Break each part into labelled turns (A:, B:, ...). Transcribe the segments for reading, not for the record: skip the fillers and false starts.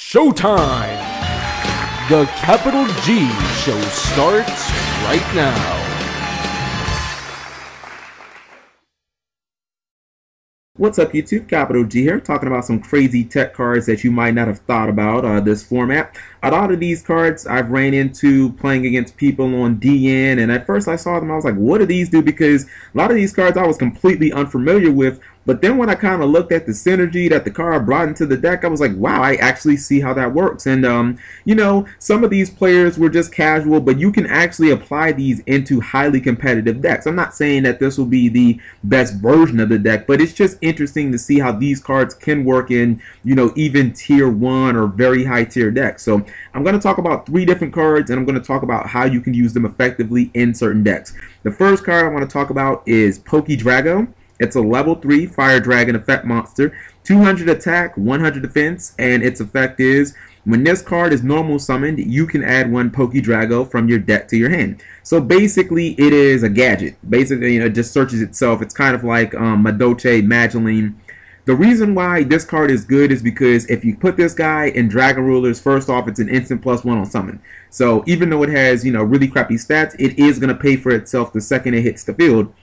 A: Showtime! The Capital G show starts right now.
B: What's up YouTube, Capital G here, talking about some crazy tech cards that you might not have thought about this format. A lot of these cards I've ran into playing against people on DN, and at first I saw them, I was like, what do these do? Because a lot of these cards I was completely unfamiliar with, but then when I kind of looked at the synergy that the card brought into the deck, I was like, wow, I actually see how that works. And, you know, some of these players were just casual, but you can actually apply these into highly competitive decks. I'm not saying that this will be the best version of the deck, but it's just interesting to see how these cards can work in, you know, even tier 1 or very high tier decks. So I'm going to talk about 3 different cards, and I'm going to talk about how you can use them effectively in certain decks. The first card I want to talk about is Dp-Ygo. It's a level 3 Fire Dragon effect monster, 200 attack, 100 defense, and its effect is when this card is normal summoned, you can add 1 Dp-Ygo from your deck to your hand. So basically, it is a gadget. Basically, you know, it just searches itself. It's kind of like Madoche, Mageline. The reason why this card is good is because if you put this guy in Dragon Rulers, first off, it's an instant +1 on summon. So even though it has, you know, really crappy stats, it is going to pay for itself the second it hits the field.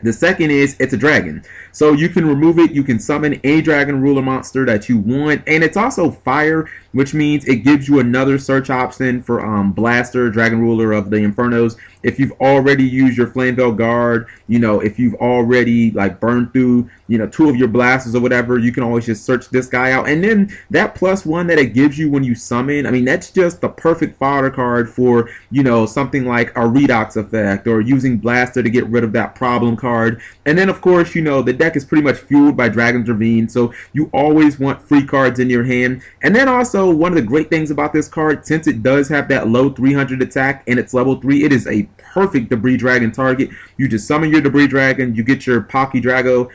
B: The second is it's a dragon. So you can remove it, you can summon a Dragon Ruler monster that you want, and it's also fire, which means it gives you another search option for Blaster, Dragon Ruler of the Infernos. If you've already used your Flamevale Guard, you know, if you've already like burned through, you know, 2 of your blasters or whatever, you can always just search this guy out. And then that +1 that it gives you when you summon, I mean, that's just the perfect fodder card for, you know, something like a Redox effect or using Blaster to get rid of that problem card. And then, of course, you know, the deck is pretty much fueled by Dragon's Ravine, so you always want free cards in your hand. And then also, one of the great things about this card, since it does have that low 300 attack and it's level 3, it is a perfect Debris Dragon target. You just summon your Debris Dragon, you get your Dp-Ygo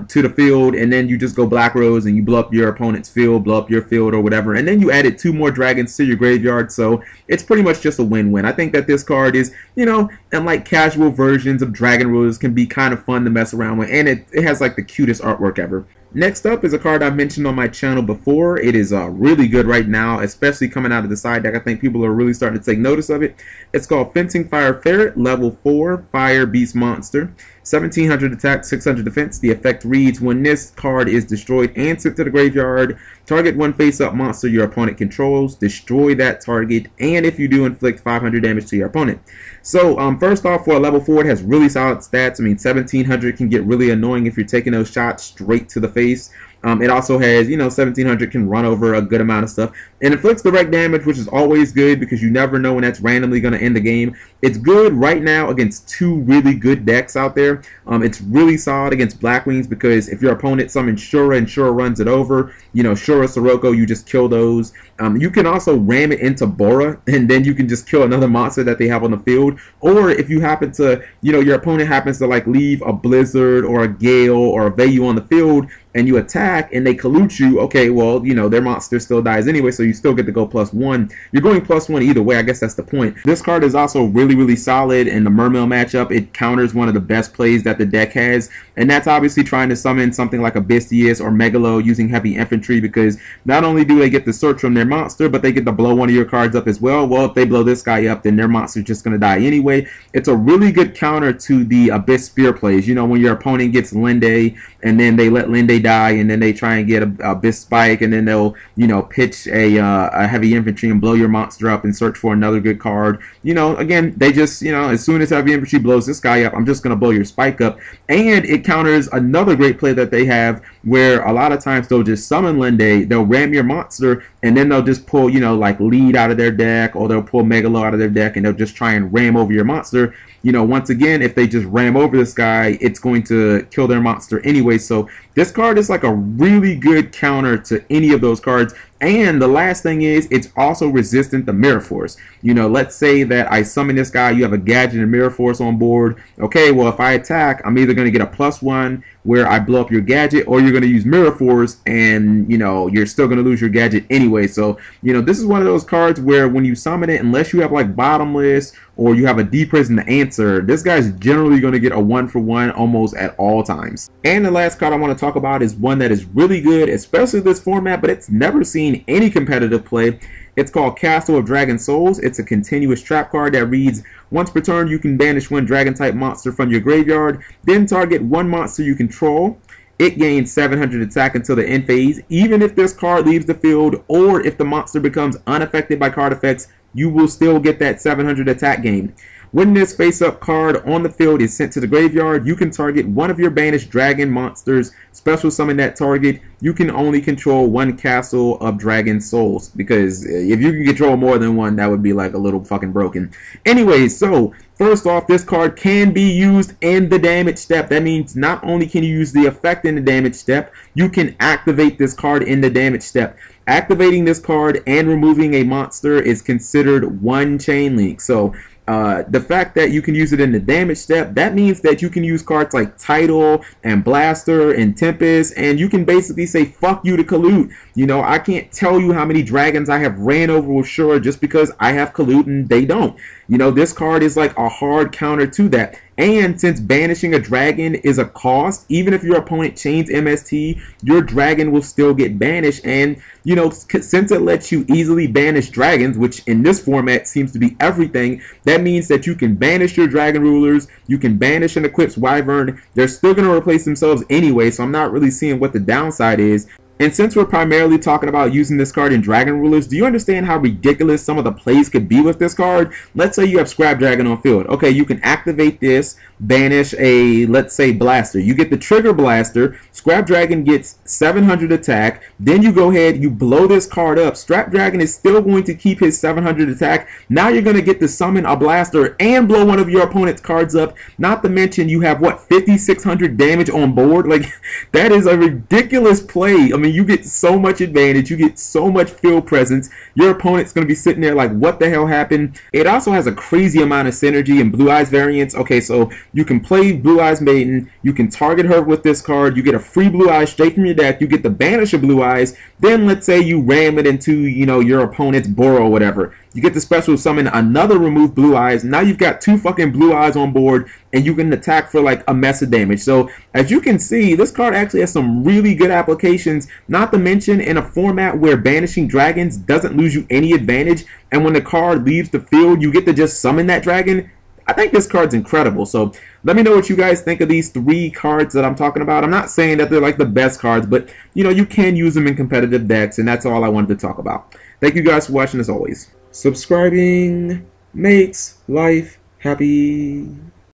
B: to the field, and then you just go Black Rose and you blow up your opponent's field, blow up your field or whatever, and then you added 2 more dragons to your graveyard. So it's pretty much just a win-win. I think that this card is, you know, and like casual versions of Dragon Rulers can be kind of fun to mess around with, and it has like the cutest artwork ever. Next up is a card I've mentioned on my channel before. It is really good right now, especially coming out of the side deck. I think people are really starting to take notice of it. It's called Fencing Fire Ferret, level 4 Fire Beast Monster. 1700 attack, 600 defense. The effect reads, when this card is destroyed and sent to the graveyard, target 1 face-up monster your opponent controls, destroy that target, and if you do, inflict 500 damage to your opponent. So first off, for a level 4, it has really solid stats. I mean, 1700 can get really annoying if you're taking those shots straight to the face. It also has, you know, 1700 can run over a good amount of stuff. It inflicts direct damage, which is always good because you never know when that's randomly going to end the game. It's good right now against 2 really good decks out there. It's really solid against Blackwings because if your opponent summons Shura and Shura runs it over, you know, Shura, Sirocco, you just kill those. You can also ram it into Bora, and then you can just kill another monster that they have on the field. Or if you happen to, you know, your opponent happens to like leave a Blizzard or a Gale or a Vayu on the field, and you attack and they collude you, okay, well, you know, their monster still dies anyway, so you still get to go +1. You're going +1 either way, I guess that's the point. This card is also really, really solid in the Mermail matchup. It counters one of the best plays that the deck has, and that's obviously trying to summon something like a Bestius or Megalo using heavy infantry, because not only do they get the search from their monster, but they get to blow one of your cards up as well. Well, if they blow this guy up, then their monster's just going to die anyway. It's a really good counter to the Abyss Spear plays. You know, when your opponent gets Linde, and then they let Linde die, and then they try and get a Abyss Spike, and then they'll, you know, pitch a heavy infantry and blow your monster up and search for another good card. You know, again, they just, you know, as soon as heavy infantry blows this guy up, I'm just going to blow your Spike up. And it counters another great play that they have where a lot of times they'll just summon Linde, they'll ram your monster, and then they'll just pull, you know, like Lead out of their deck, or they'll pull Megalo out of their deck, and they'll just try and ram over your monster. You know, once again, if they just ram over this guy, it's going to kill their monster anyway. So this card is like a really good counter to any of those cards. And the last thing is, it's also resistant to Mirror Force. You know, let's say that I summon this guy, you have a Gadget and Mirror Force on board. Okay, well, if I attack, I'm either going to get a +1 where I blow up your Gadget, or you're going to use Mirror Force, and, you know, you're still going to lose your Gadget anyway. So, you know, this is one of those cards where when you summon it, unless you have like Bottomless or you have a D-Prison to answer, this guy's generally going to get a 1-for-1 almost at all times. And the last card I want to talk about is one that is really good, especially this format, but it's never seen in any competitive play. It's called Castle of Dragon Souls. It's a continuous trap card that reads, once per turn you can banish one dragon-type monster from your graveyard, then target one monster you control. It gains 700 attack until the end phase. Even if this card leaves the field or if the monster becomes unaffected by card effects, you will still get that 700 attack gain. When this face-up card on the field is sent to the graveyard, you can target one of your banished dragon monsters, special summon that target. You can only control one Castle of Dragon Souls, because if you can control more than one, that would be like a little fucking broken. Anyways, so first off, this card can be used in the damage step. That means not only can you use the effect in the damage step, you can activate this card in the damage step. Activating this card and removing a monster is considered one chain link. So the fact that you can use it in the damage step, that means that you can use cards like Title and Blaster and Tempest, and you can basically say fuck you to Kalut. You know, I can't tell you how many dragons I have ran over with Shura just because I have Kalut and they don't. You know, this card is like a hard counter to that. And since banishing a dragon is a cost, even if your opponent chains MST, your dragon will still get banished. And, you know, since it lets you easily banish dragons, which in this format seems to be everything, that means that you can banish your dragon rulers, you can banish an equipped wyvern. They're still going to replace themselves anyway, so I'm not really seeing what the downside is. And since we're primarily talking about using this card in Dragon Rulers, do you understand how ridiculous some of the plays could be with this card? Let's say you have Scrap Dragon on field. Okay, you can activate this, banish a, let's say, Blaster. You get the Trigger Blaster, Scrap Dragon gets 700 attack, then you go ahead, you blow this card up. Scrap Dragon is still going to keep his 700 attack. Now you're going to get to summon a Blaster and blow one of your opponent's cards up. Not to mention you have, what, 5,600 damage on board? Like, that is a ridiculous play. I mean, you get so much advantage, you get so much field presence. Your opponent's going to be sitting there like, what the hell happened? It also has a crazy amount of synergy and Blue Eyes variants. Okay, so you can play Blue Eyes Maiden, you can target her with this card, you get a free Blue Eyes straight from your deck, you get the banish of Blue Eyes, then let's say you ram it into, you know, your opponent's Burrow or whatever. You get the special summon another remove Blue Eyes. Now you've got two fucking Blue Eyes on board, and you can attack for like a mess of damage. So as you can see, this card actually has some really good applications, not to mention in a format where banishing dragons doesn't lose you any advantage, and when the card leaves the field, you get to just summon that dragon. I think this card's incredible. So let me know what you guys think of these three cards that I'm talking about. I'm not saying that they're like the best cards, but you know, you can use them in competitive decks, and that's all I wanted to talk about. Thank you guys for watching as always. Subscribing makes life happy.